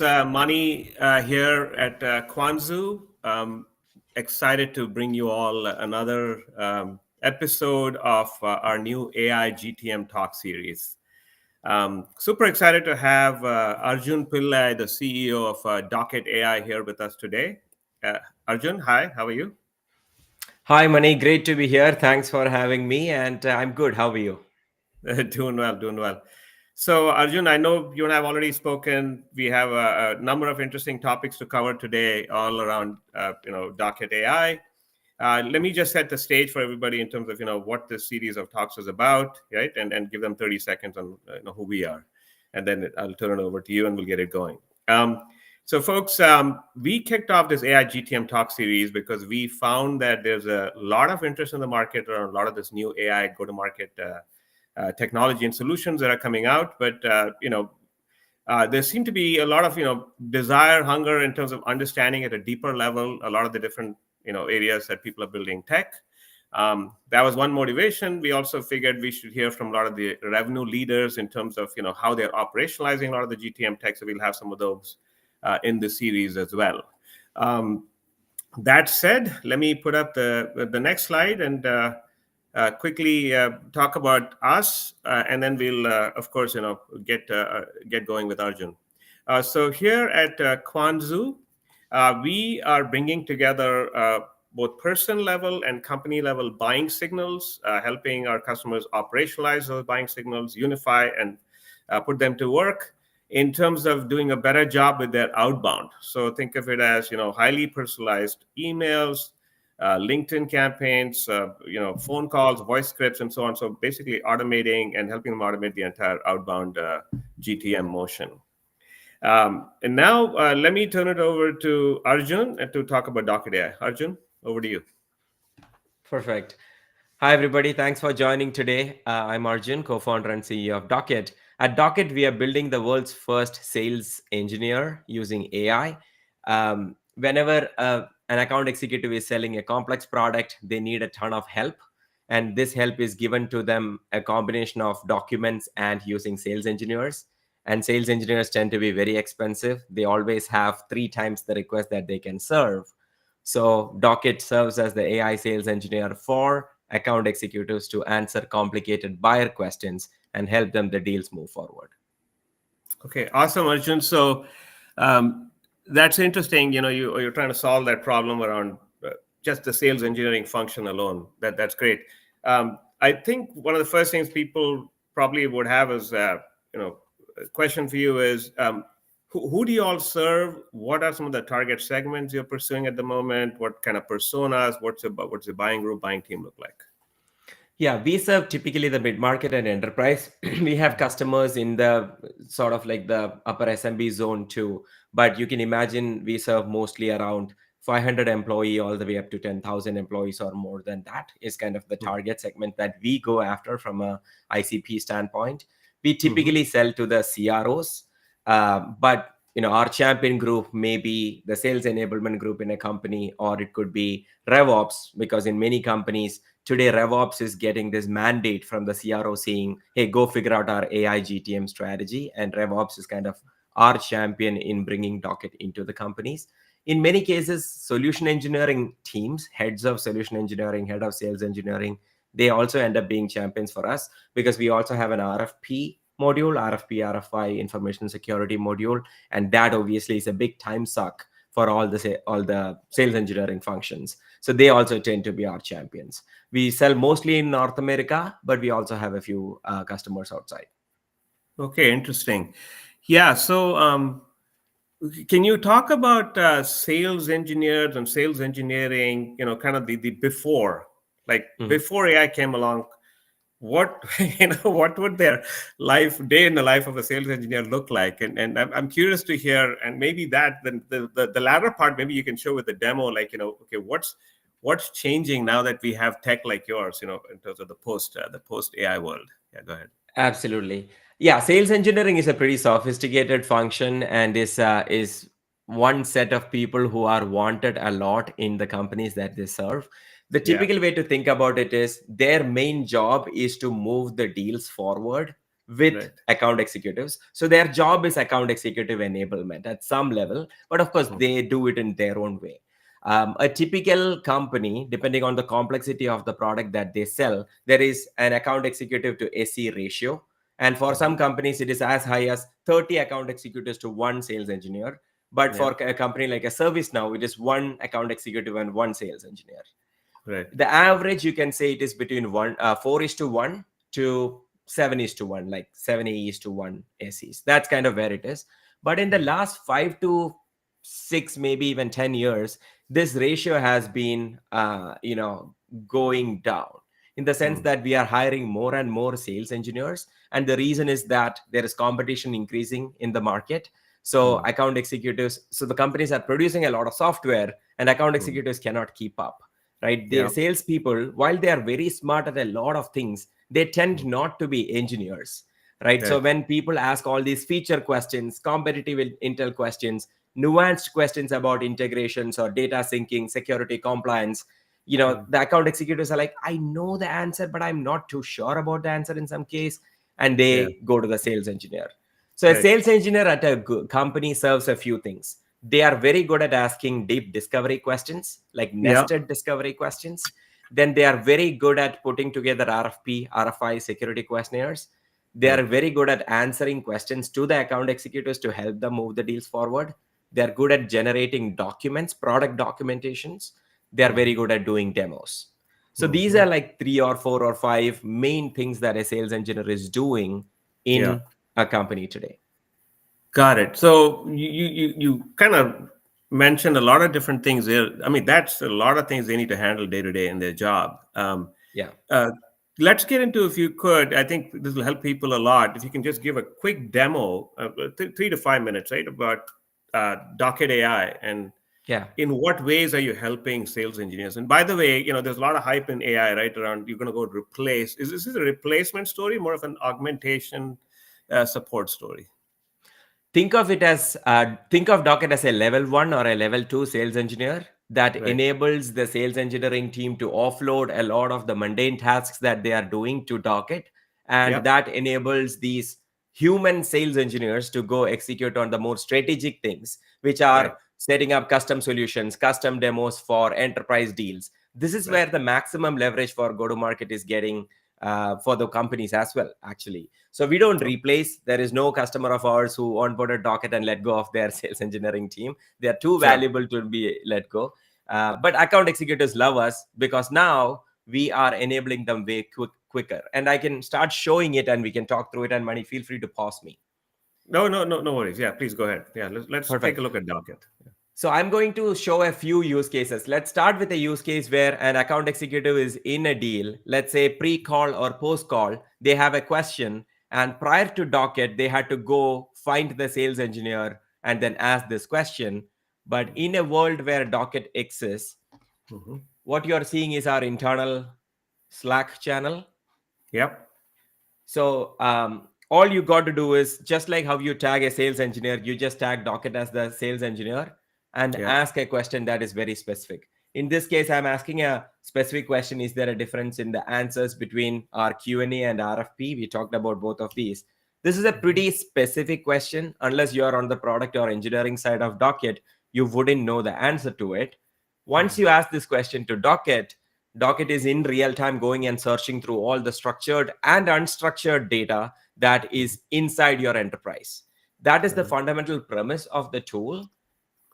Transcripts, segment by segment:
Mani here at Kwanzaa. Excited to bring you all another episode of our new AI GTM Talk series. Super excited to have Arjun Pai, the CEO of Docket AI, here with us today. Arjun, hi, how are you? Hi, Mani. Great to be here. Thanks for having me. And I'm good. How are you? Doing well, doing well. So, Arjun, I know you and I have already spoken. We have a number of interesting topics to cover today, all around, Docket AI. Let me just set the stage for everybody in terms of, what this series of talks is about, right? And give them 30 seconds on, who we are, and then I'll turn it over to you, and we'll get it going. So, folks, we kicked off this AI GTM Talk series because we found that there's a lot of interest in the market around a lot of this new AI go-to-market technology and solutions that are coming out, but there seem to be a lot of desire, hunger in terms of understanding at a deeper level a lot of the different areas that people are building tech. That was one motivation. We also figured we should hear from a lot of the revenue leaders in terms of how they're operationalizing a lot of the GTM tech. So we'll have some of those in the series as well. That said, let me put up the next slide and quickly talk about us, and then we'll, of course, get going with Arjun. So here at Kwanzaa, we are bringing together both person level and company level buying signals, helping our customers operationalize those buying signals, unify and put them to work in terms of doing a better job with their outbound. So think of it as highly personalized emails, LinkedIn campaigns, phone calls, voice scripts, and so on. So basically automating and helping them automate the entire outbound GTM motion. And now let me turn it over to Arjun to talk about Docket AI. Arjun, over to you. Perfect. Hi, everybody. Thanks for joining today. I'm Arjun, co-founder and CEO of Docket. At Docket, we are building the world's first sales engineer using AI. Whenever an account executive is selling a complex product, they need a ton of help. And this help is given to them a combination of documents and using sales engineers. And sales engineers tend to be very expensive. They always have 3 times the request that they can serve. So Docket serves as the AI sales engineer for account executives to answer complicated buyer questions and help them the deals move forward. Okay, awesome, Arjun. So that's interesting. You're trying to solve that problem around just the sales engineering function alone. That's great. I think one of the first things people probably would have is, a question for you is, who do you all serve? What are some of the target segments you're pursuing at the moment? What kind of personas? What's the buying group, buying team look like? Yeah, we serve typically the mid-market and enterprise. We have customers in the sort of like the upper SMB zone too. But you can imagine we serve mostly around 500 employee all the way up to 10,000 employees or more than that is kind of the target segment that we go after from a ICP standpoint. We typically sell to the CROs, but our champion group may be the sales enablement group in a company, or it could be RevOps, because in many companies today, RevOps is getting this mandate from the CRO saying, hey, go figure out our AI GTM strategy. And RevOps is kind of our champion in bringing Docket into the companies. In many cases, solution engineering teams, heads of solution engineering, head of sales engineering, they also end up being champions for us because we also have an RFP module, RFI, information security module. And that obviously is a big time suck for all the sales engineering functions. So they also tend to be our champions. We sell mostly in North America, but we also have a few customers outside. Okay, interesting. Yeah, so can you talk about sales engineers and sales engineering, kind of the before, like before AI came along, what what would their day in the life of a sales engineer look like? And I'm curious to hear, and maybe that then the latter part, maybe you can show with the demo, like okay, what's changing now that we have tech like yours, in terms of the post AI world. Yeah, go ahead. Absolutely. Yeah, sales engineering is a pretty sophisticated function and is one set of people who are wanted a lot in the companies that they serve. The typical way to think about it is their main job is to move the deals forward with Right. account executives. So their job is account executive enablement at some level, but of course Mm. they do it in their own way. A typical company, depending on the complexity of the product that they sell, there is an account executive to SE ratio. And for some Mhm. companies, it is as high as 30 account executives to one sales engineer. But Yeah. for a company like a ServiceNow, it is one account executive and one sales engineer. Right. The average, you can say, it is between 4 is to 1 to 7 is to 1, like 70 is to 1 SEs. That's kind of where it is. But in the Mhm. last 5 to 6, maybe even 10 years, this ratio has been going down, in the sense Mm. that we are hiring more and more sales engineers. And the reason is that there is competition increasing in the market. So Mm. account executives, so the companies are producing a lot of software, and account Mm. executives cannot keep up, right? The Yeah. salespeople, while they are very smart at a lot of things, they tend Mm. not to be engineers, right? So Right. when people ask all these feature questions, competitive intel questions, nuanced questions about integrations or data syncing, security, compliance, Mm. the account executives are like, I know the answer, but I'm not too sure about the answer in some case, and Yeah. they go to the sales engineer. So a Right. sales engineer at a company serves a few things. They are very good at asking deep discovery questions, like Yeah. nested discovery questions. Then they are very good at putting together RFP, RFI security questionnaires. They are Right. very good at answering questions to the account executives to help them move the deals forward. They are good at generating documents, product documentations. They are very Mhm. good at doing demos. So these Mhm. are like 3 or 4 or 5 main things that a sales engineer is doing Yeah. in a company today. Got it. So you kind of mentioned a lot of different things there. I mean, that's a lot of things they need to handle day to day in their job. Yeah. Uh, let's get into, if you could, I think this will help people a lot. If you can just give a quick demo, 3 to 5 minutes, right, about Docket AI, and Yeah. in what ways are you helping sales engineers? And by the way, there's a lot of hype in AI, right, around you're going to go replace. Is this a replacement story, more of an augmentation support story? Think of Docket as a level 1 or a level 2 sales engineer that Right. enables the sales engineering team to offload a lot of the mundane tasks that they are doing to Docket, and Yep. that enables these human sales engineers to go execute on the more strategic things, which Right. are setting up custom solutions, custom demos for enterprise deals. This is Right. where the maximum leverage for go to market is getting for the companies as well, actually. So we don't Oh, replace. There is no customer of ours who onboarded Docket and let go of their sales engineering team. They are too sure. valuable to be let go. But account executives love us because now we are enabling them way quicker. And I can start showing it and we can talk through it. And Mani, feel free to pause me. No, no, no, no worries. Yeah, please go ahead. Yeah, let's take Perfect. a look at Docket. So I'm going to show a few use cases. Let's start with a use case where an account executive is in a deal, let's say pre-call or post-call. They have a question, and prior to Docket, they had to go find the sales engineer and then ask this question. But in a world where Docket exists, Mm-hmm. what you're seeing is our internal Slack channel. Yep. So all you got to do is just like how you tag a sales engineer, you just tag Docket as the sales engineer and Yep. ask a question that is very specific. In this case, I'm asking a specific question. Is there a difference in the answers between our Q&A and RFP? We talked about both of these. This is a Mm-hmm. pretty specific question. Unless you are on the product or engineering side of Docket, you wouldn't know the answer to it. Once you ask this question to Docket, Docket is in real time going and searching through all the structured and unstructured data that is inside your enterprise. That is the Mm-hmm. fundamental premise of the tool.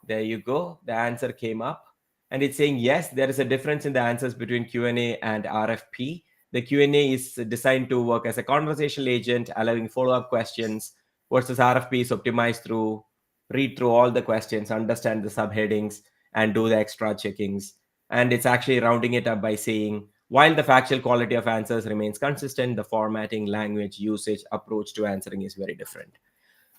There you go. The answer came up. And it's saying, yes, there is a difference in the answers between Q&A and RFP. The Q&A is designed to work as a conversational agent, allowing follow-up questions, versus RFP is optimized through read through all the questions, understand the subheadings, and do the extra checkings. And it's actually rounding it up by saying, while the factual quality of answers remains consistent, the formatting, language, usage, approach to answering is very different.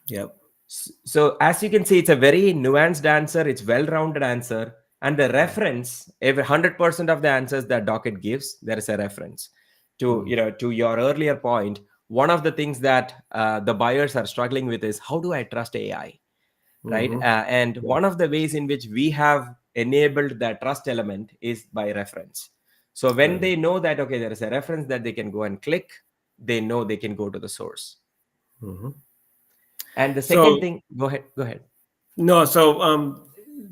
Yep. So as you can see, it's a very nuanced answer. It's well-rounded answer, and the reference, every 100% of the answers that Docket gives, there is a reference to Mm-hmm. to your earlier point. One of the things that the buyers are struggling with is, how do I trust AI, right? Mm-hmm. And Yeah. one of the ways in which we have enabled that trust element is by reference. So when Right. they know that, okay, there is a reference that they can go and click, they know they can go to the source. Mhm. And the second So thing, go ahead. no, so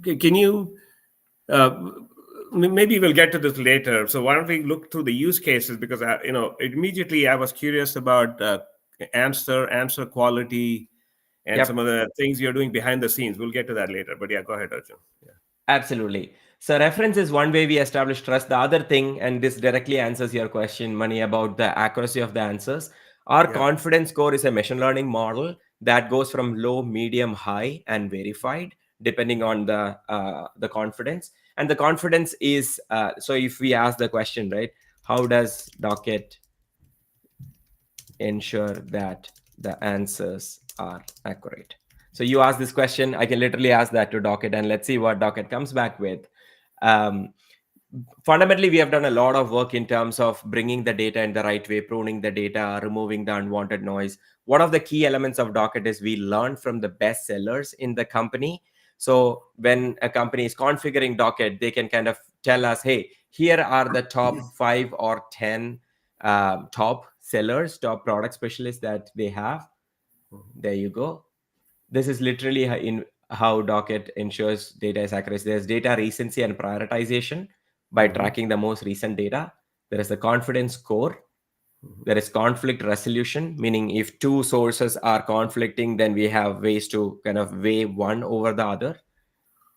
can you uh, maybe we'll get to this later. So why don't we look through the use cases, because immediately I was curious about answer quality and some Yep. of the things you're doing behind the scenes. We'll get to that later. But yeah, go ahead, Arjun. Yeah. Absolutely. So reference is one way we establish trust. The other thing, and this directly answers your question, Mani, about the accuracy of the answers. Our Yeah. confidence score is a machine learning model that goes from low, medium, high, and verified, depending on the confidence. And the confidence is so if we ask the question, right, how does Docket ensure that the answers are accurate? So you ask this question, I can literally ask that to Docket, and let's see what Docket comes back with. um, Fundamentally, we have done a lot of work in terms of bringing the data in the right way, pruning the data, removing the unwanted noise. One of the key elements of Docket is we learn from the best sellers in the company. So when a company is configuring Docket, they can kind of tell us, hey, here are the top 5 or 10 top sellers, top product specialists that they have. There you go. This is literally in how Docket ensures data is accurate. There's data recency and prioritization by Mm-hmm. tracking the most recent data. There is the confidence score. Mm-hmm. There is conflict resolution, meaning if two sources are conflicting, then we have ways to kind of weigh one over the other.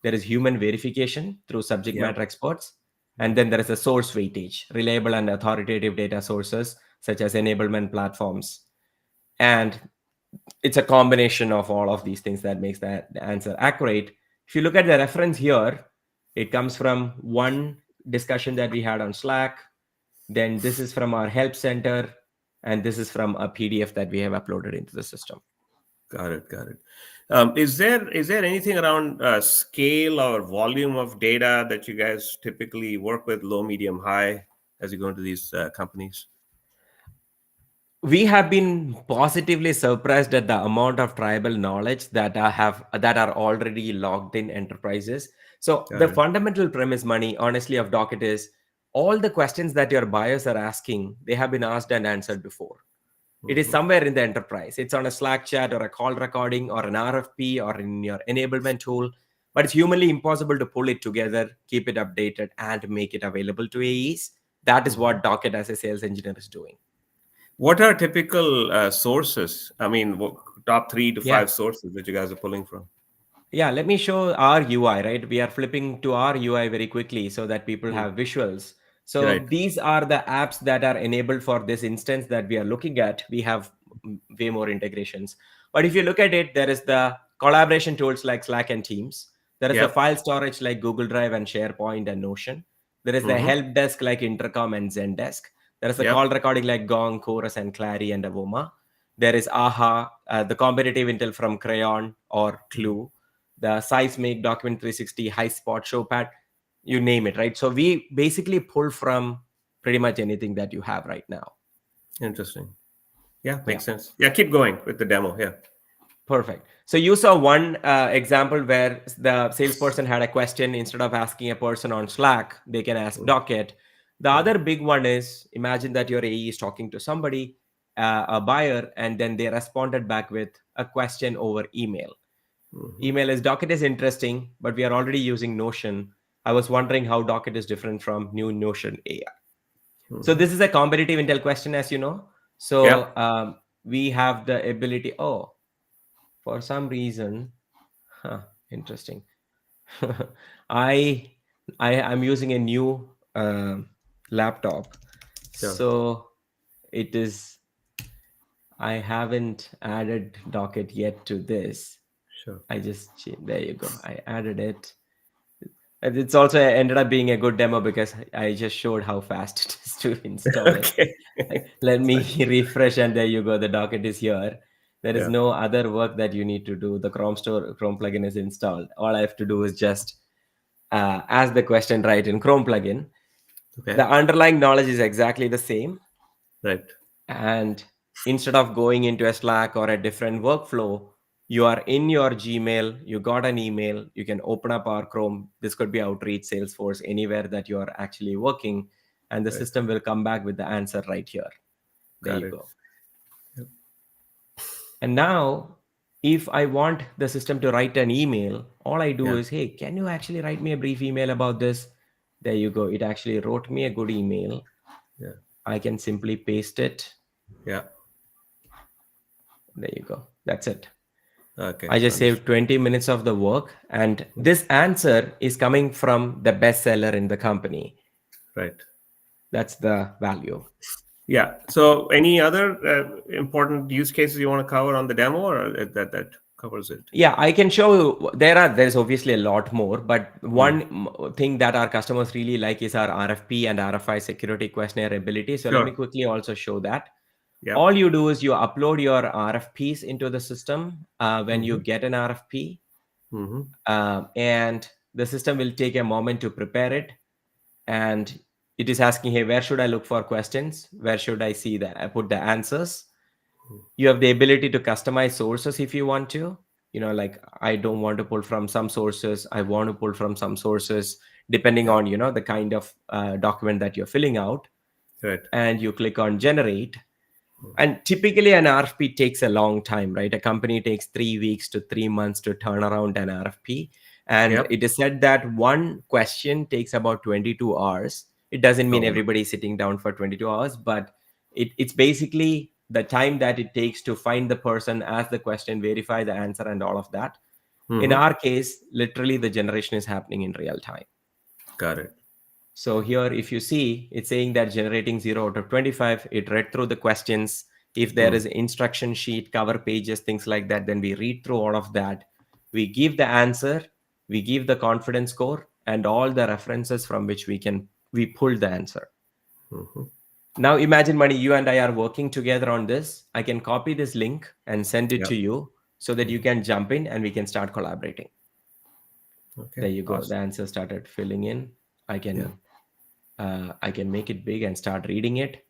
There is human verification through subject Yep. matter experts. And Mm-hmm. then there is a source weightage, reliable and authoritative data sources such as enablement platforms. And it's a combination of all of these things that makes that the answer accurate. If you look at the reference here, it comes from one discussion that we had on Slack. Then this is from our help center, and this is from a PDF that we have uploaded into the system. Got it. Got it. Is there anything around scale or volume of data that you guys typically work with, low, medium, high, as you go into these companies? We have been positively surprised at the amount of tribal knowledge that are already logged in enterprises. So Got the it. fundamental premise, Money, honestly, of Docket is all the questions that your buyers are asking, they have been asked and answered before. It is Mm-hmm. somewhere in the enterprise. It's on a Slack chat or a call recording or an RFP or in your enablement tool. But it's humanly impossible to pull it together, keep it updated, and make it available to AEs. That is Mm-hmm. what Docket as a sales engineer is doing. What are typical sources? I mean, top three to Yeah. five sources that you guys are pulling from? Yeah, let me show our UI, right? We are flipping to our UI very quickly so that people Hmm. have visuals. So Right. these are the apps that are enabled for this instance that we are looking at. We have way more integrations. But if you look at it, there is the collaboration tools like Slack and Teams. There is the Yep. file storage like Google Drive and SharePoint and Notion. There is the Mm-hmm. help desk like Intercom and Zendesk. There is the Yep. call recording like Gong, Chorus, and Clary and Avoma. There is AHA, the competitive intel from Crayon or Clue, the Seismic, Document 360, High Spot, Showpad, you name it, right? So we basically pull from pretty much anything that you have right now. Interesting. Yeah, Yeah, makes sense. Yeah, keep going with the demo. Yeah. perfect. So you saw one example where the salesperson had a question. Instead of asking a person on Slack, they can ask Mm. Docket. The Yeah. other big one is imagine that your AE is talking to somebody, a buyer, and then they responded back with a question over email. Mm-hmm. Email is Docket is interesting, but we are already using Notion. I was wondering how Docket is different from new Notion AI. So Mm-hmm. this is a competitive intel question, as you know. So Yep. we have the ability. Oh, for some reason, huh, interesting. I I'm using a new laptop, Sure. so it is. I haven't added Docket yet to this. Sure. There you go. I added it. And it's also ended up being a good demo because I just showed how fast it is to install it. Okay. Like, let It's me fine. refresh, and there you go. The docket is here. There is Yeah. no other work that you need to do. The Chrome plugin is installed. All I have to do is just ask the question right in Chrome plugin. Okay. The underlying knowledge is exactly the same, Right. and instead of going into a Slack or a different workflow, you are in your Gmail, you got an email, you can open up our Chrome. This could be Outreach, Salesforce, anywhere that you are actually working, and the Right. system will come back with the answer right here. There Got you it. go. Yep. And now, if I want the system to write an email, all I do Yeah. is, hey, can you actually write me a brief email about this? There you go. It actually wrote me a good email. Yeah. I can simply paste it. Yeah. There you go. That's it. Okay. I just Understood. saved 20 minutes of the work. And this answer is coming from the bestseller in the company. Right. That's the value. Yeah. So, any other important use cases you want to cover on the demo, or that covers it? Yeah, I can show you. There's obviously a lot more, but Hmm. one thing that our customers really like is our RFP and RFI security questionnaire ability. So let me Sure. quickly also show that. Yep. All you do is you upload your RFPs into the system when you Mm-hmm. get an RFP, Mm-hmm. and the system will take a moment to prepare it. And it is asking, hey, where should I look for questions? Where should I see that? I put the answers. You have the ability to customize sources if you want to. Like, I don't want to pull from some sources, I want to pull from some sources, depending Yeah. on the kind of document that you're filling out. Right. And you click on generate. And typically an RFP takes a long time, right? A company takes 3 weeks to 3 months to turn around an RFP. And Yep. it is said that one question takes about 22 hours. It doesn't Oh, mean wow. everybody's sitting down for 22 hours, but it's basically the time that it takes to find the person, ask the question, verify the answer, and all of that. In Mm-hmm. our case, literally the generation is happening in real time. Got it. So here, if you see, it's saying that generating 0 out of 25, it read through the questions. If there Hmm. is instruction sheet, cover pages, things like that, then we read through all of that. We give the answer, we give the confidence score, and all the references from which we pull the answer. Mm-hmm. Now imagine, Mani, you and I are working together on this. I can copy this link and send it to Yep. you so that you Mhm. can jump in and we can start collaborating. Okay. There you go. The Awesome. answer started filling in. I Yeah. can I can make it big and start reading it.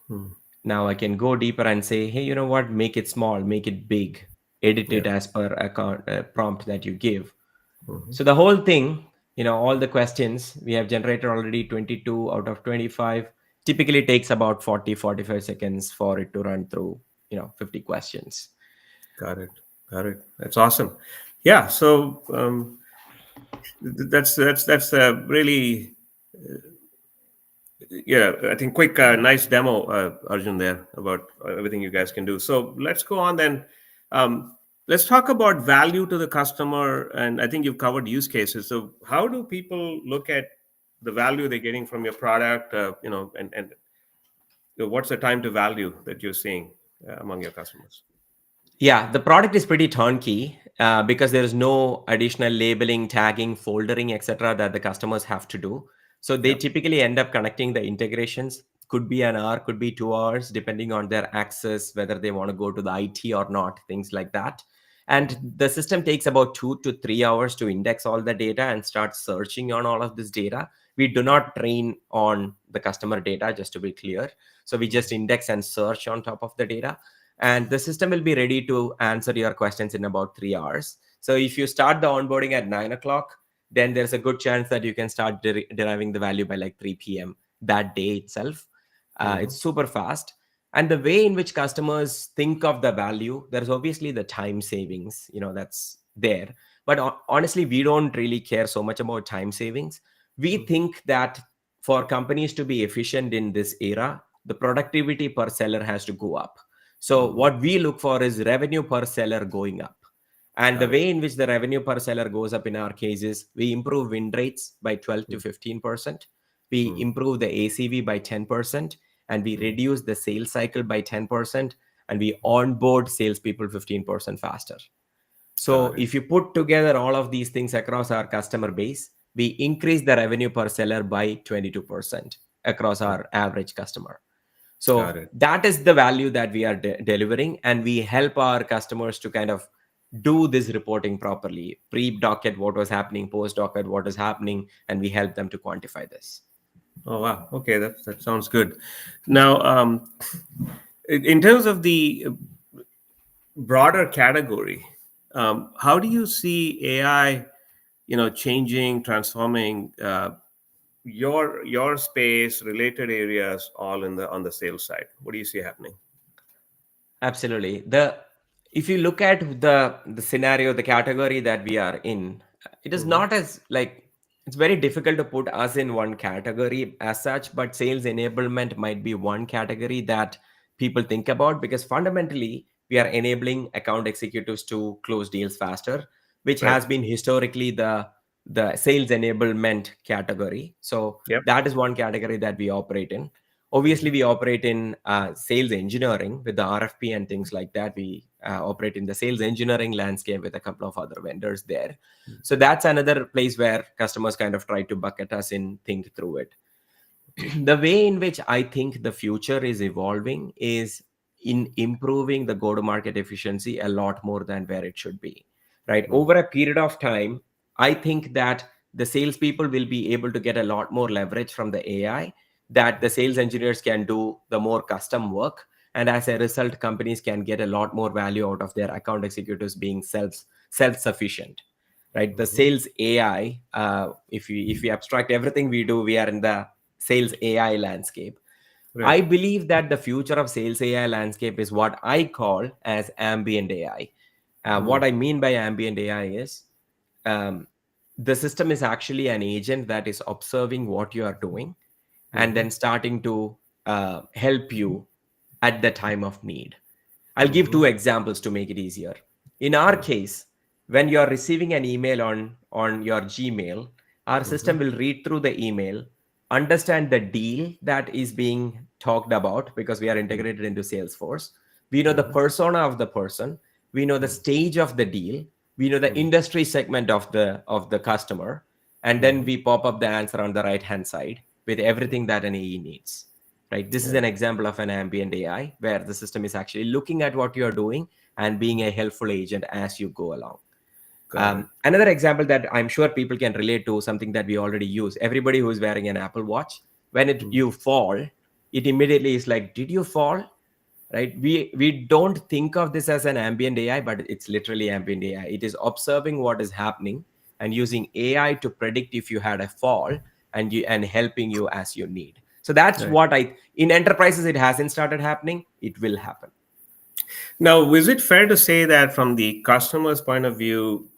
Hmm. Now I can go deeper and say, hey, you know what? Make it small, make it big, edit Yeah. it as per prompt that you give. Mm-hmm. So the whole thing, all the questions we have generated already 22 out of 25 typically takes about 40-45 seconds for it to run through, 50 questions. Got it. Got it. That's awesome. Yeah. So that's really, yeah. I think quick, nice demo, Arjun, there about everything you guys can do. So let's go on then. Um, let's talk about value to the customer, and I think you've covered use cases. So how do people look at the value they're getting from your product? And what's the time to value that you're seeing among your customers? Yeah, the product is pretty turnkey because there is no additional labeling, tagging, foldering, etc. that the customers have to do. So they Yeah. typically end up connecting the integrations. Could be an hour, could be 2 hours, depending on their access, whether they want to go to the IT or not, things like that. And the system takes about 2 to 3 hours to index all the data and start searching on all of this data. We do Yeah. not train on the customer data, just to be clear. So we just index and search on top of the data, and the system will be ready to answer your questions in about 3 hours. So if you start the onboarding at 9 o'clock, then there's a good chance that you can start deriving the value by like 3 p.m. that day itself. Mm-hmm. It's super fast. And the way in which customers think of the value, there's obviously the time savings, that's there. But honestly, we don't really care so much about time savings. We think that for companies to be efficient in this era, the productivity per seller has to go up. So Mm-hmm. what we look for is revenue per seller going up. And the Got it. way in which the revenue per seller goes up in our cases, we improve win rates by 12 to 15%. We Mm-hmm. improve the ACV by 10%, and we reduce the sales cycle by 10%, and we onboard salespeople 15% faster. So Got it. if you put together all of these things across our customer base, we increase the revenue per seller by 22% across Mm. our average customer. Got So it. that is the value that we are delivering, and we help our customers to kind of do this reporting properly. Pre docket, what was happening, post docket, what is happening, and we help them to quantify this. Oh, wow. Okay, that sounds good. Now, in terms of the broader category, how do you see AI, changing, transforming your space, related areas, all in the on the sales side? What do you see happening? Absolutely. If you look at the scenario, the category that we are in, it is Mm-hmm. not as like, it's very difficult to put us in one category as such, but sales enablement might be one category that people think about, because fundamentally we are enabling account executives to close deals faster, which Right. has been historically the sales enablement category. So Yep. that is one category that we operate in. Obviously, Mm-hmm. we operate in sales engineering with the RFP and things like that. We operate in the sales engineering landscape with a couple of other vendors there. So that's another place where customers kind of try to bucket us in, think through it. The way in which I think the future is evolving is in improving the go to market efficiency a lot more than where it should be. Right. Mm-hmm. Over a period of time, I think that the salespeople will be able to get a lot more leverage from the AI, that the sales engineers can do the more custom work. And as a result, companies can get a lot more value out of their account executives being self sufficient. Right. The Mm-hmm. sales AI, if we abstract everything we do, we are in the sales AI landscape. Right. I believe that the future of sales AI landscape is what I call as ambient AI. What I mean by ambient AI is, um, the system is actually an agent that is observing what you are doing and Mm-hmm. then starting to help you at the time of need. I'll give Mm-hmm. two examples to make it easier. In our case, when you are receiving an email on your Gmail, our Mm-hmm. system will read through the email, understand the deal that is being talked about because we are integrated into Salesforce. We know the Mm-hmm. persona of the person, we know the stage of the deal, we know the Mm-hmm. industry segment of the customer, and then Mm-hmm. we pop up the answer on the right hand side with everything that an AE needs. Right, this is Yeah. an example of an ambient AI where the system is actually looking at what you are doing and being a helpful agent as you go along. Got it. Another example that I'm sure people can relate to, something that we already use, everybody who is wearing an Apple Watch, when it Mm-hmm. you fall, it immediately is like, did you fall? Right, we don't think of this as an ambient AI, but it's literally ambient AI. It is observing what is happening and using AI to predict if you had a fall, and helping you as you need. So that's Right. what I, in enterprises it hasn't started happening, it will happen. Now, is it fair to say that from the customer's point of view,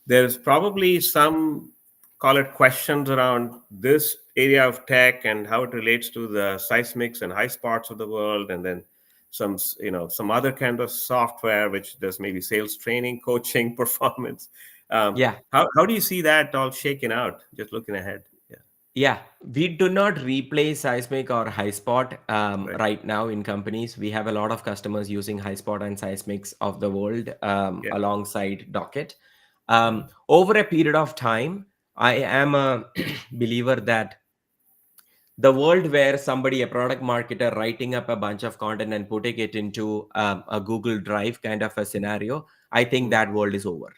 there's probably some, call it, questions around this area of tech and how it relates to the seismics and high spots of the world, and then some, some other kind of software which does maybe sales training, coaching, performance. Yeah. How do you see that all shaking out? Just looking ahead. Yeah. Yeah, we do not replace Seismic or Highspot Right. right now in companies. We have a lot of customers using Highspot and Seismics of the world Yeah. alongside Docket. Yeah. Over a period of time, I am a believer that the world where somebody, a product marketer, writing up a bunch of content and putting it into a Google Drive kind of a scenario, I think Mm. that world is over.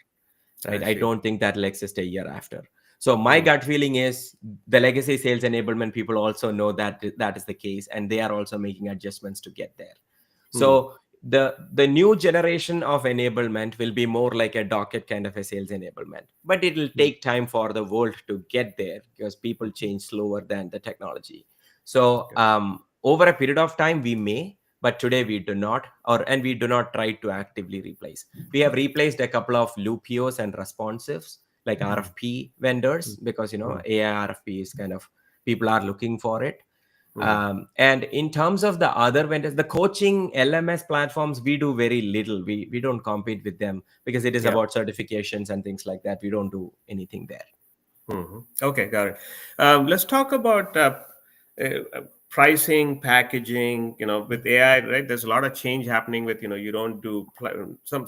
I Right, I see. don't think that'll exist a year after. So my Mm. gut feeling is the legacy sales enablement people also know that that is the case, and they are also making adjustments to get there. Mm. So the new generation of enablement will be more like a Docket kind of a sales enablement, but it will Mm. take time for the world to get there because people change slower than the technology. So Okay. over a period of time we may, but today we do not, and we do not try to actively replace. We have replaced a couple of Lupios and responsives like Mm. RFP vendors Mm. because Mm. AI RFP is kind of, people are looking for it. Mm. And in terms of the other vendors, the coaching LMS platforms, we do very little. We don't compete with them because it is Yeah. about certifications and things like that. We don't do anything there. Okay, got it. Let's talk about pricing, packaging. With AI, right? There's a lot of change happening. With you don't do some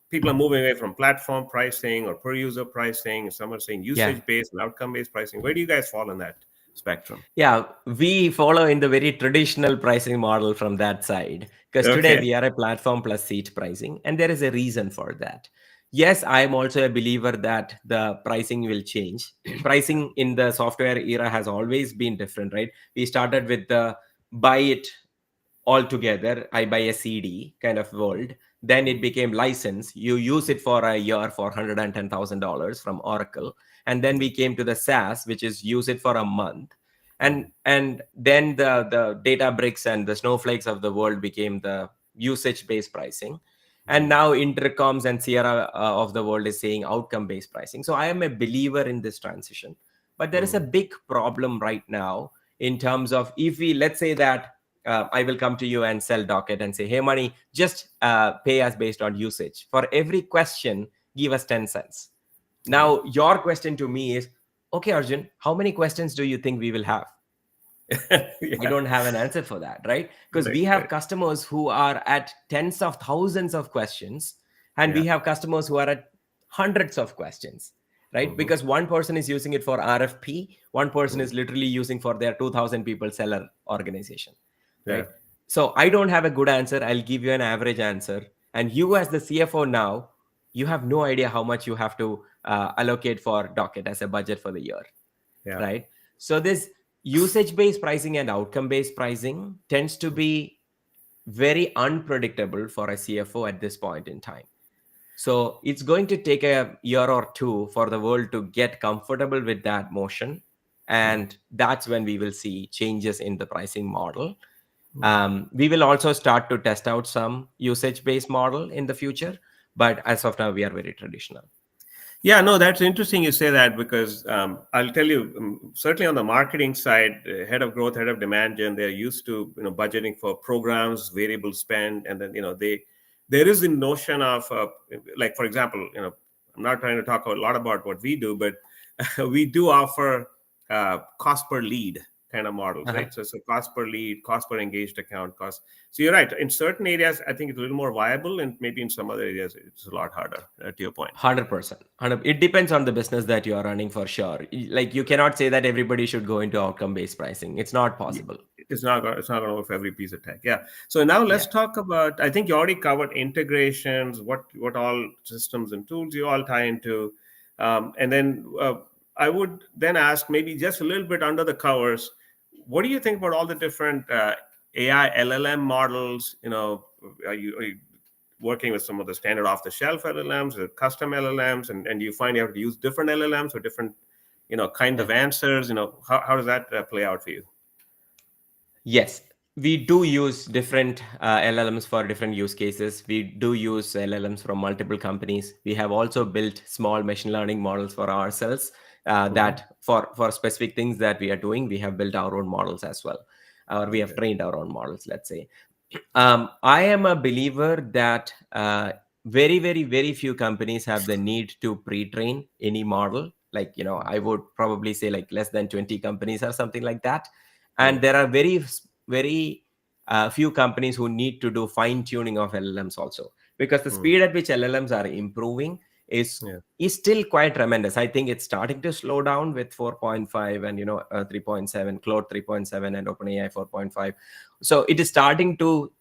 people are moving away from platform pricing or per user pricing. Some are saying Yeah. usage based and outcome based pricing. Where do you guys fall in that spectrum? Yeah, we follow in the very traditional pricing model from that side because today Okay. we are a platform plus seat pricing, and there is a reason for that. Yes, I am also a believer that the pricing will change. Yeah. Pricing in the software era has always been different, right? We started with the buy it all together, I buy a CD kind of world. Then it Mhm. became license. You use it for a year for $110,000 from Oracle. And then we came to the SaaS, which is use it for a month. Mhm. And then the Databricks and the Snowflakes of the world became the usage based pricing. And now Intercoms and Sierra of the world is saying outcome based pricing. So I am a believer in this transition, but there is a Mm. big problem right now in terms of, if we, let's say that I will come to you and sell Docket and say, hey, Mani, just pay us based on usage. For every question, give us 10 cents. Yeah. Now, your question to me is, okay, Arjun, how many questions do you think we will have? I Yeah. don't have an answer for that, right? Because Right. we have Right. customers who are at tens of thousands of questions, and Yeah. we have customers who are at hundreds of questions, right? Hmm. Because one person is using it for RFP, one person Mm. is literally using for their 2,000 people seller organization, Yeah. right? So I don't have a good answer. I'll give you an average answer. And you, as the CFO now, you have no idea how much you have to allocate for Docket as a budget for the year, Yeah. right? So this usage based pricing and outcome based pricing tends to be very unpredictable for a CFO at this point in time. So it's going to take a year or two for the world to get comfortable with that motion. Mm. And that's when we will see changes in the pricing model. Mm. We will also start to test out some usage based model in the future. But as of now, we are very traditional. Yeah, no, that's interesting you say that because I'll tell you, certainly on the marketing side, head of growth, head of demand gen, they're used to budgeting for programs, variable spend, and then there is the notion of like, for example, I'm not trying to talk a lot about what we do, but we do offer cost per lead kind of models, Uh-huh. right? So cost per lead, cost per engaged account, cost. So you're right. In certain areas, I think it's a little more viable, and maybe in some other areas, it's a lot harder. To your point. 100%. It depends on the business that you are running for sure. Like you cannot say that everybody should go into outcome based pricing. It's not Yeah, possible. it's not going to work for every piece of tech. Yeah. So now Yeah. let's talk about. I think you already covered integrations, what all systems and tools you all tie into, and then I would then ask maybe just a little bit under the covers. What do you think about all the different AI LLM models? Are you working with some of the standard off the shelf LLMs, or custom LLMs, and you find you have to use different LLMs for different kind Yeah. of answers? How does that play out for you? Yes, we do use different LLMs for different use cases. We do use LLMs from multiple companies. We have also built small machine learning models for ourselves Mhm. that for specific things that we are doing, we have built our own models as well, or we have Okay. trained our own models, let's say. I am a believer that very, very, very few companies have the need to pre-train any model. Like, I would probably say like less than 20 companies or something like that. And Mm. there are very, very few companies who need to do fine tuning of LLMs also, because the Mm. speed at which LLMs are improving is Yeah. is still quite tremendous. I think it's starting to slow down with 4.5 and 3.7, Claude 3.7 and OpenAI 4.5. So it is starting to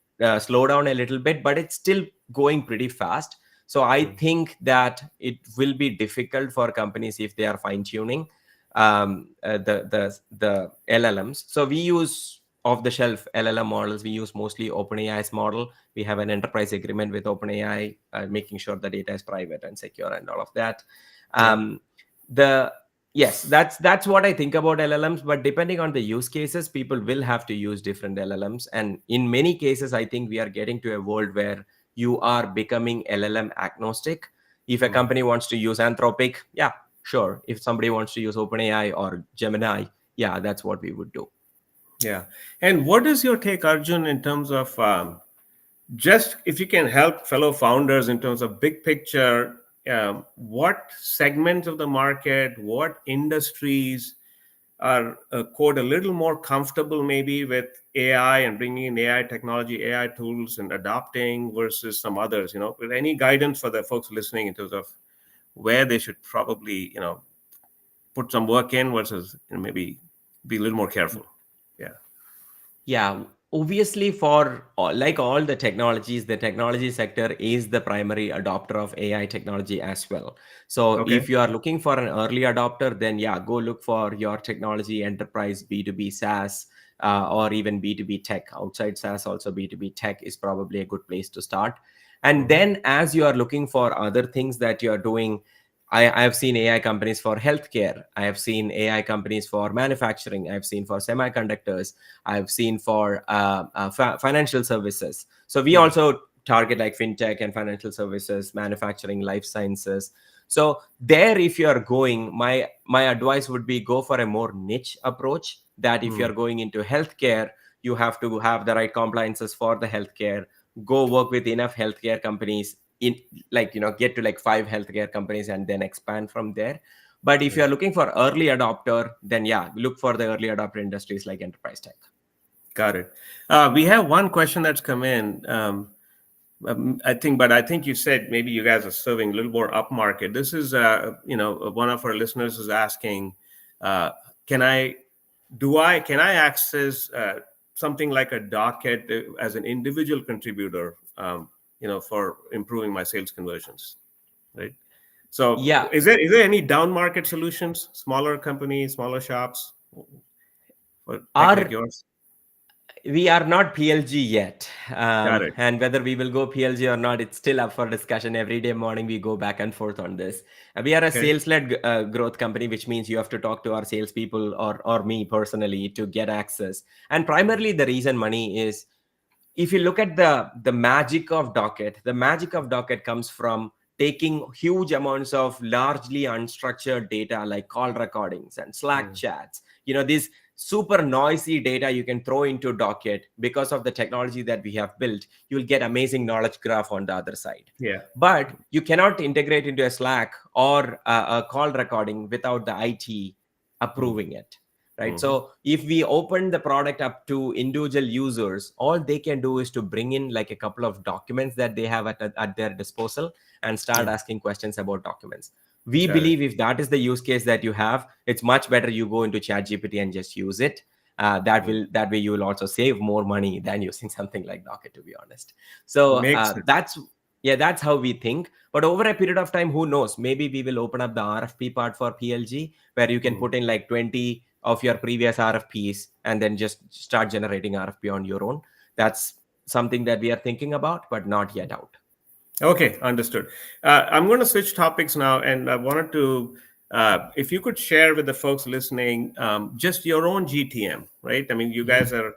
slow down a little bit, but it's still going pretty fast. So I Mm. think that it will be difficult for companies if they are fine tuning the LLMs. So we use off the shelf LLM models. We use mostly OpenAI's model. We have an enterprise agreement with OpenAI, making sure the data is private and secure and all of that. Yeah. Um, the Yes, that's what I think about LLMs. But depending on the use cases, people will have to use different LLMs. And in many cases, I think we are getting to a world where you are becoming LLM agnostic. If a Mm. company wants to use Anthropic, yeah, sure. If somebody wants to use OpenAI or Gemini, yeah, that's what we would do. Yeah. And what is your take, Arjun, in terms of just if you can help fellow founders in terms of big picture, what segments of the market, what industries are code a little more comfortable maybe with AI and bringing in AI technology, AI tools and adopting versus some others, with any guidance for the folks listening in terms of where they should probably, put some work in versus maybe be a little more careful. Yeah. Yeah, obviously, for like all the technologies, the technology sector is the primary adopter of AI technology as well. So Okay. if you are looking for an early adopter, then yeah, go look for your technology enterprise B2B SaaS, or even B2B tech. Outside SaaS, also B2B tech is probably a good place to start. And Hmm. then as you are looking for other things that you are doing, I have seen AI companies for healthcare. I have seen AI companies for manufacturing. I've seen for semiconductors. I've seen for financial services. So we Hmm. also target like fintech and financial services, manufacturing, life sciences. So there, if you are going, my advice would be go for a more niche approach. That if you Mm. are going into healthcare, you have to have the right compliances for the healthcare. Go work with enough healthcare companies in, like, get to like 5 healthcare companies and then expand from there. But if Yeah. you're looking for early adopter, then yeah, look for the early adopter industries like enterprise tech. Got it. We have one question that's come in. I think you said maybe you guys are serving a little more upmarket. This is, one of our listeners is asking, uh, can I can I access something like a docket as an individual contributor, for improving my sales conversions, right? So Yeah, is there any down market solutions, smaller companies, smaller shops for tech like our yours? we are not PLG yet. Got it. And whether we will go PLG or not, it's still up for discussion. Every day morning, we go back and forth on this. We are a Okay. sales-led growth company, which means you have to talk to our salespeople or me personally to get access. And primarily, the reason money is, if you look at the magic of Docket, the magic of Docket comes from taking huge amounts of largely unstructured data like call recordings and Slack Mm. chats. These super noisy data you can throw into Docket. Because of the technology that we have built, you will get amazing knowledge graph on the other side. Yeah. But you cannot integrate into a Slack or a call recording without the IT Mm. approving it, right? Mhm. So if we open the product up to individual users, all they can do is to bring in like a couple of documents that they have at their disposal and start Yeah. asking questions about documents. We Got it. believe if that is the use case that you have, it's much better you go into ChatGPT and just use it. Mm. That way you will also save more money than using something like Docker, to be honest. So Makes sense. that's how we think. But over a period of time, who knows, maybe we will open up the RFP part for PLG, where you can Mm. put in like 20 of your previous RFPs and then just start generating RFP on your own. That's something that we are thinking about, but not yet out. Okay, understood. I'm going to switch topics now, and I wanted to, if you could share with the folks listening, just your own GTM, right? I mean, you guys are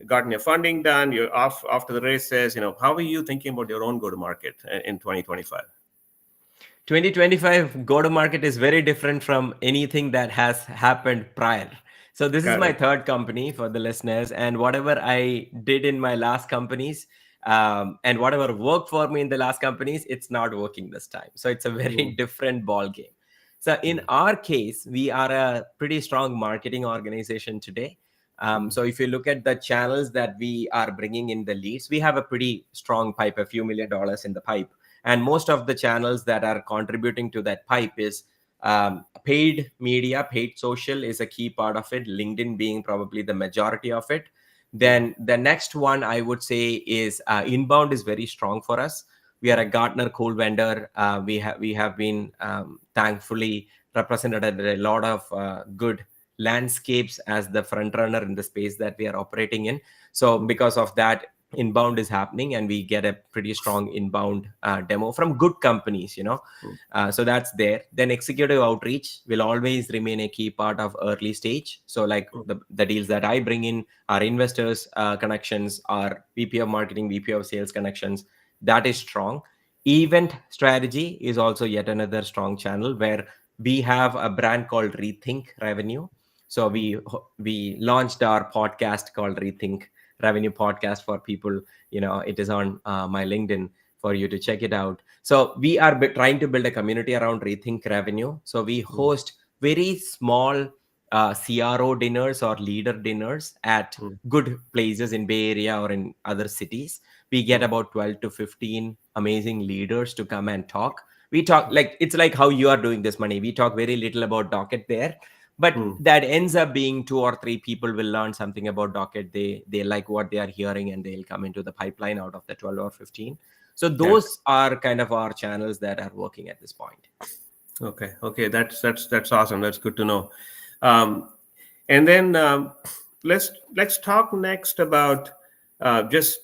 gotten your funding done, you're off to the races. How are you thinking about your own go to market in 2025? 2025 go to market is very different from anything that has happened prior. So this is Got my it. third company for the listeners, and whatever I did in my last companies, and whatever worked for me in the last companies, it's not working this time. So it's a very Mm. different ball game. So in Mm. our case, we are a pretty strong marketing organization today. Mm. So if you look at the channels that we are bringing in the leads, we have a pretty strong pipe, a few $1 million in the pipe. And most of the channels that are contributing to that pipe is paid media. Paid social is a key part of it, LinkedIn being probably the majority of it. Mm. Then the next one I would say is inbound is very strong for us. We are a Gartner cool vendor. We have been thankfully represented at a lot of good landscapes as the front runner in the space that we are operating in. So Mm. because of that, inbound is happening, and we get a pretty strong inbound demo from good companies. Mm. So that's there. Then executive outreach will always remain a key part of early stage. So like Mm. the deals that I bring in are investors connections, are VP of marketing, VP of sales connections. That is strong. Event strategy is also yet another strong channel where we have a brand called Rethink Revenue. So Mm. we launched our podcast called Rethink Revenue Podcast for people. It is on my LinkedIn for you to check it out. So we are trying to build a community around Rethink Revenue. So we Mm. host very small CRO dinners or leader dinners at Mm. good places in Bay Area or in other cities. We get Mm. about 12 to 15 amazing leaders to come and talk. We talk like it's like how you are doing this, Money. We talk very little about Docket there, but Mm. that ends up being 2 or 3 people will learn something about Docket. They like what they are hearing, and they'll come into the pipeline out of the 12 or 15. So Got it. those are kind of our channels that are working at this point. Okay. Okay. That's awesome. That's good to know. Um, and then let's talk next about just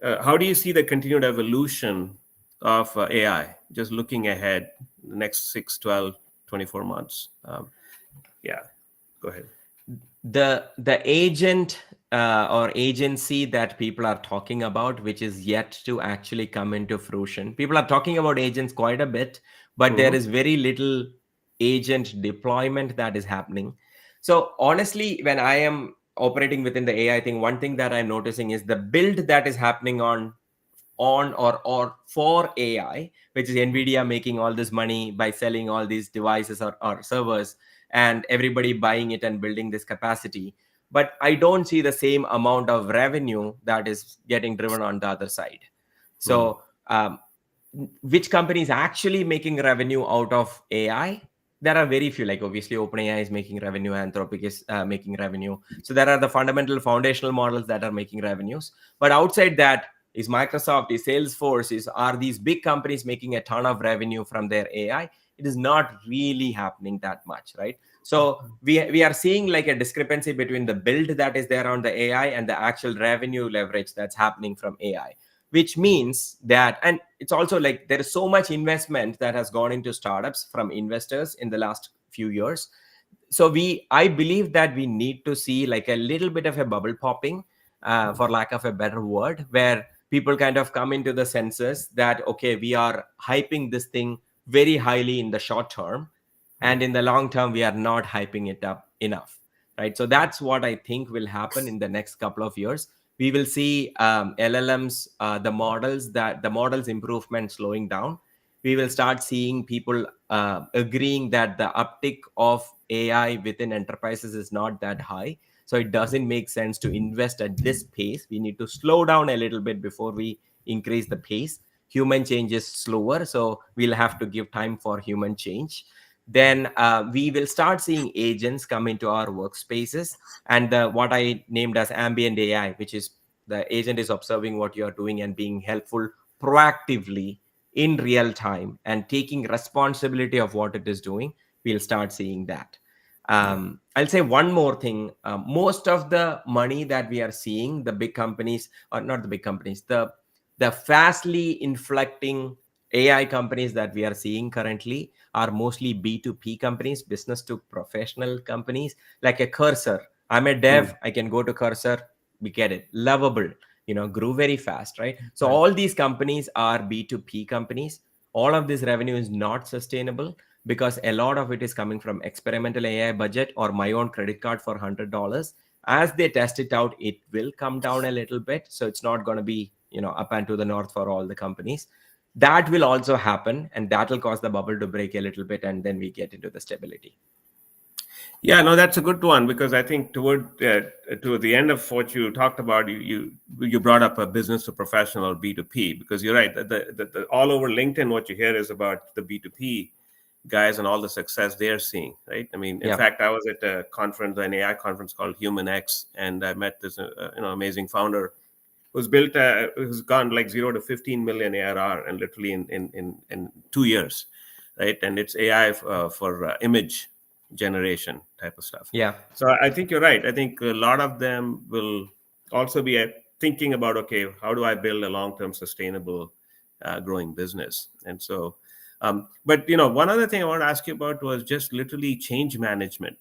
how do you see the continued evolution of AI? Just looking ahead, the next 6, 12, 24 months. Yeah. Go ahead. The agent or agency that people are talking about, which is yet to actually come into fruition. People are talking about agents quite a bit, but there Hmm. is very little agent deployment that is happening. So honestly, when I am operating within the AI thing, one thing that I'm noticing is the build that is happening on or for AI, which is Nvidia making all this money by selling all these devices or servers, and everybody buying it and building this capacity. But I don't see the same amount of revenue that is getting driven on the other side. Hmm. So which company is actually making revenue out of AI? There are very few. Like obviously, OpenAI is making revenue, Anthropic is making revenue. So there are the fundamental foundational models that are making revenues. But outside that, is Microsoft, is Salesforce, is are these big companies making a ton of revenue from their AI? It is not really happening that much, right? So we are seeing like a discrepancy between the build that is there on the AI and the actual revenue leverage that's happening from AI, which means that, and it's also like there is so much investment that has gone into startups from investors in the last few years. So I believe that we need to see like a little bit of a bubble popping, for lack of a better word, where people kind of come into the senses that okay, we are hyping this thing very highly in the short term, and in the long term we are not hyping it up enough, right? So that's what I think will happen in the next couple of years. We will see LLMs, the models improvement slowing down. We will start seeing people agreeing that the uptick of AI within enterprises is not that high. So it doesn't make sense to invest at this pace. We need to slow down a little bit before we increase the pace. Human change is slower, so we'll have to give time for human change. Then we will start seeing agents come into our workspaces, and what I named as ambient AI, which is the agent is observing what you are doing and being helpful proactively in real time and taking responsibility of what it is doing. We'll start seeing that. I'll say one more thing. Most of the money that we are seeing, the big companies, or not the big companies, the fastly inflecting AI companies that we are seeing currently are mostly B2P companies, business to professional companies, like a Cursor. I'm a Hmm. dev, I can go to Cursor, we get it. Lovable, grew very fast, right? So Right. all these companies are B2P companies. All of this revenue is not sustainable because a lot of it is coming from experimental AI budget or my own credit card for $100. As they test it out, it will come down a little bit. So it's not going to be, up and to the north for all the companies. That will also happen, and that will cause the bubble to break a little bit, and then we get into the stability. Yeah, no, that's a good one because I think toward the end of what you talked about, you brought up a business to professional or B two P because you're right. The all over LinkedIn, what you hear is about the B two P guys and all the success they're seeing. Right. I mean, in Yeah. fact, I was at a conference, an AI conference called Human X, and I met this amazing founder who's gone like 0 to 15 million ARR and literally in 2 years, right? And it's AI for image generation type of stuff. Yeah. So I think you're right. I think a lot of them will also be thinking about, okay, how do I build a long-term sustainable growing business? And so, but one other thing I want to ask you about was just literally change management,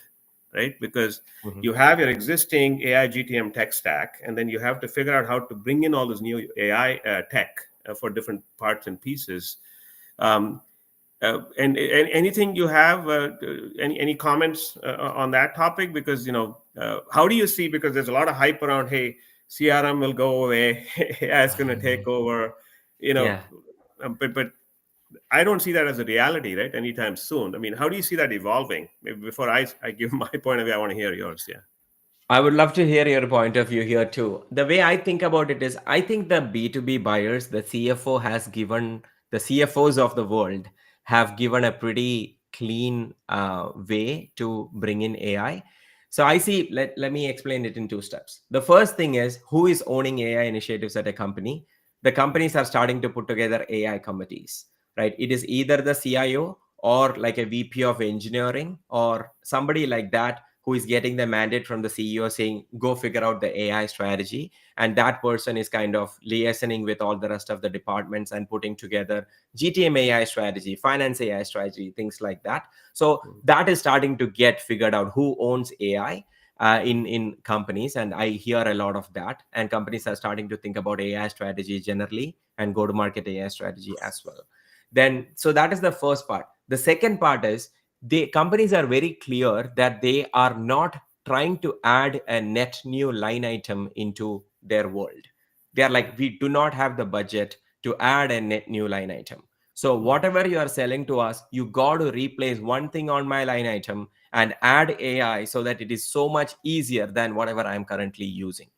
right? Because Mhm. you have your existing AI GTM tech stack, and then you have to figure out how to bring in all this new AI tech for different parts and pieces. Um, and anything you have, any comments on that topic? Because how do you see? Because there's a lot of hype around. Hey, CRM will go away. AI is going to take over. You know, Yeah. but I don't see that as a reality, right? Anytime soon. I mean, how do you see that evolving? Maybe before I give my point of view, I want to hear yours. Yeah. I would love to hear your point of view here too. The way I think about it is I think the B2B buyers, the CFOs of the world have given a pretty clean way to bring in AI. So I see, let me explain it in two steps. The first thing is who is owning AI initiatives at a company? The companies are starting to put together AI committees, right? It is either the CIO or like a VP of engineering or somebody like that who is getting the mandate from the CEO saying, go figure out the AI strategy. And that person is kind of liaisoning with all the rest of the departments and putting together GTM AI strategy, finance AI strategy, things like that. So that is starting to get figured out who owns AI. in companies, and I hear a lot of that. And companies are starting to think about AI strategy generally and go to market AI strategy as well. Then, so that is the first part. The second part is the companies are very clear that they are not trying to add a net new line item into their world. They are like, we do not have the budget to add a net new line item. So Mm, whatever you are selling to us, you got to replace one thing on my line item and add AI so that it is so much easier than whatever I'm currently using.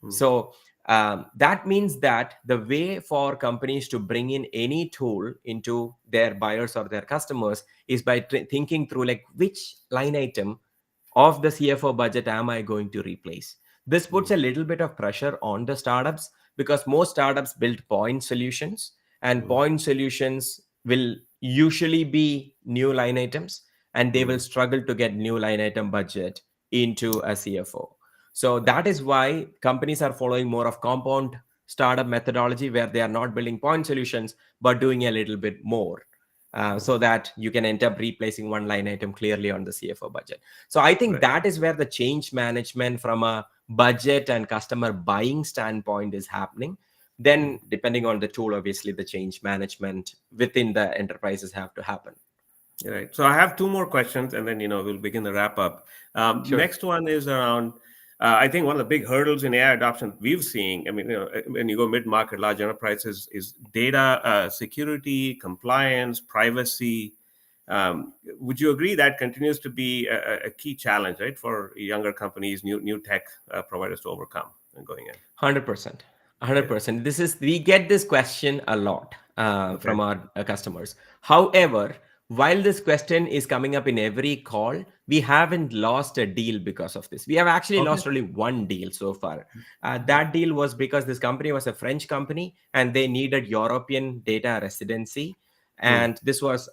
mm, So that means that the way for companies to bring in any tool into their buyers or their customers is by thinking through like which line item of the CFO budget am I going to replace. This puts mm, a little bit of pressure on the startups because most startups build point solutions, and mm, point solutions will usually be new line items, and they will mm. struggle to get new line item budget into a CFO. So that is why companies are following more of compound startup methodology, where they are not building point solutions but doing a little bit more, Mm. so that you can end up replacing one line item clearly on the CFO budget. So I think Right. that is where the change management from a budget and customer buying standpoint is happening. Mm. Then, depending on the tool, obviously the change management within the enterprises have to happen. Right. So I have two more questions, and then we'll begin the wrap up. Sure. Next one is around. I think one of the big hurdles in AI adoption we've seen. I mean, when you go mid market, large enterprises, is data security, compliance, privacy. Would you agree that continues to be a key challenge, right, for younger companies, new tech providers to overcome and going in? 100%. Yeah. 100%. This is, we get this question a lot Okay. from our customers. However, while this question is coming up in every call, we haven't lost a deal because of this. We have actually Okay. lost only one deal so far. Mhm. That deal was because this company was a French company and they needed European data residency. Hmm. And this was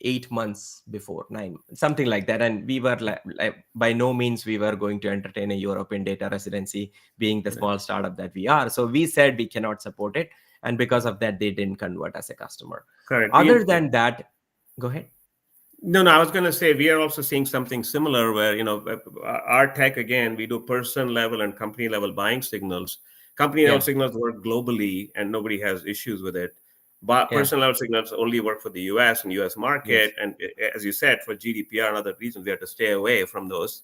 8 months before, nine, something like that. And we were like, by no means we were going to entertain a European data residency, being the Right. small startup that we are. So we said we cannot support it. And because of that, they didn't convert as a customer. Correct. Other Yeah. than that, go ahead. No, I was going to say we are also seeing something similar where, our tech, again, we do person level and company level buying signals. Company level Yeah. signals work globally and nobody has issues with it. But Yeah. person level signals only work for the US and US market. Yes. And as you said, for GDPR and other reasons, we have to stay away from those.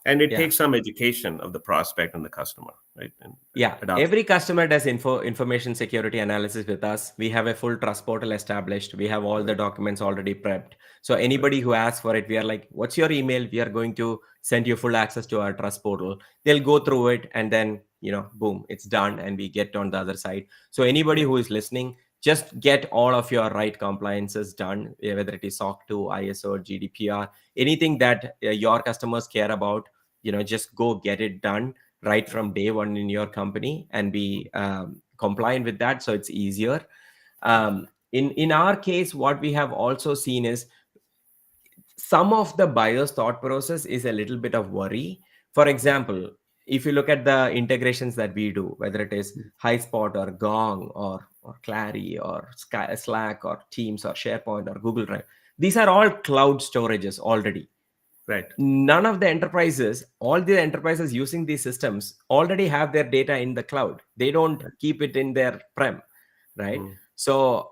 And it Yeah. takes some education of the prospect and the customer, right? And Yeah, adoption. every customer does information security analysis with us. We have a full trust portal established. We have all the Right, documents already prepped. So right, anybody who asks for it, we are like, "What's your email? We are going to send you full access to our trust portal." They'll go through it, and then boom, it's done, and we get on the other side. So anybody right, who is listening, just get all of your right compliances done, whether it is SOC 2, ISO, GDPR, anything that your customers care about. Just go get it done right from day one in your company and be compliant with that, so it's easier. In our case, what we have also seen is some of the buyer's thought process is a little bit of worry. For example, if you look at the integrations that we do, whether it is Highspot or Gong or Clary or Slack or Teams or SharePoint or Google Drive, these are all cloud storages already. right, None of the enterprises, all the enterprises using these systems already have their data in the cloud. They don't right. keep it in their prem, right? Mm, So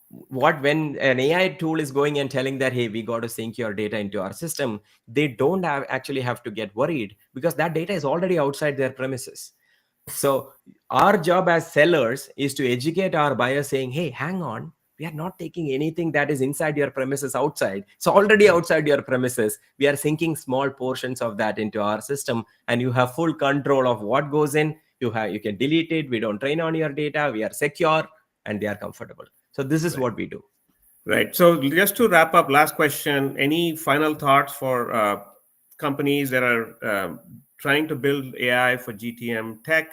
what, when an AI tool is going and telling that, hey, we got to sync your data into our system, they don't actually have to get worried because that data is already outside their premises. So our job as sellers is to educate our buyers saying, hey, hang on, we are not taking anything that is inside your premises outside. It's already right, outside your premises. We are syncing small portions of that into our system, and you have full control of what goes in. You can delete it. We don't train on your data. We are secure and they are comfortable. So this is right. what we do. Right. So just to wrap up, last question. Any final thoughts for companies that are trying to build AI for GTM tech?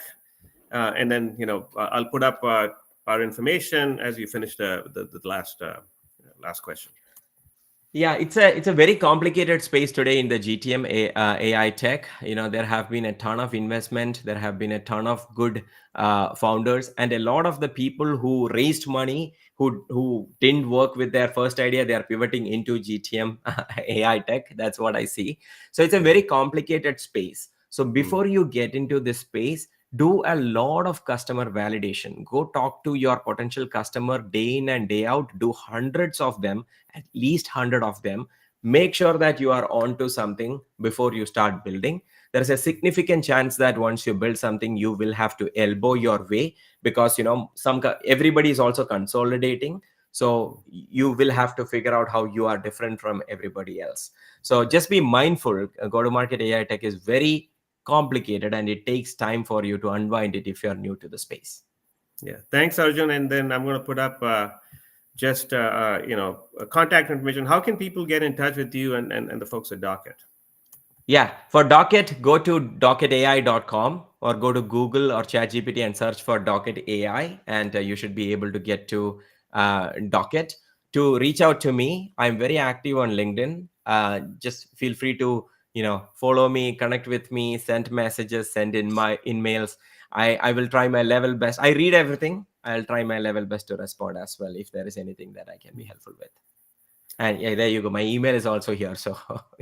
And then, I'll put up our information as you finish the last question. Yeah, it's a very complicated space today in the GTM AI tech. There have been a ton of investment, there have been a ton of good founders, and a lot of the people who raised money, who didn't work with their first idea, they are pivoting into GTM AI tech. That's what I see. So it's a very complicated space. So Mm. before you get into this space, do a lot of customer validation. Go talk to your potential customer day in and day out. Do hundreds of them, at least 100 of them. Make sure that you are onto something before you start building. There's a significant chance that once you build something, you will have to elbow your way, because everybody is also consolidating. So you will have to figure out how you are different from everybody else. So just be mindful. Go to market AI tech is very complicated, and it takes time for you to unwind it if you're new to the space. Yeah, thanks, Arjun. And then I'm going to put up just contact information. How can people get in touch with you and the folks at Docket? Yeah, for Docket, go to docketai.com or go to Google or ChatGPT and search for Docket AI, and you should be able to get to Docket. To reach out to me, I'm very active on LinkedIn. Just feel free to follow me, connect with me, send messages, send in my emails. I will try my level best. I read everything. I'll try my level best to respond as well if there is anything that I can be helpful with. And yeah, there you go. My email is also here, so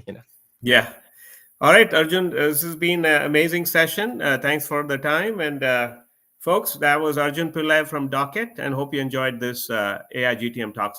you know. Yeah. All right, Arjun, this has been an amazing session. Thanks for the time. And folks, that was Arjun Pillai from Docket, and hope you enjoyed this AI GTM Talks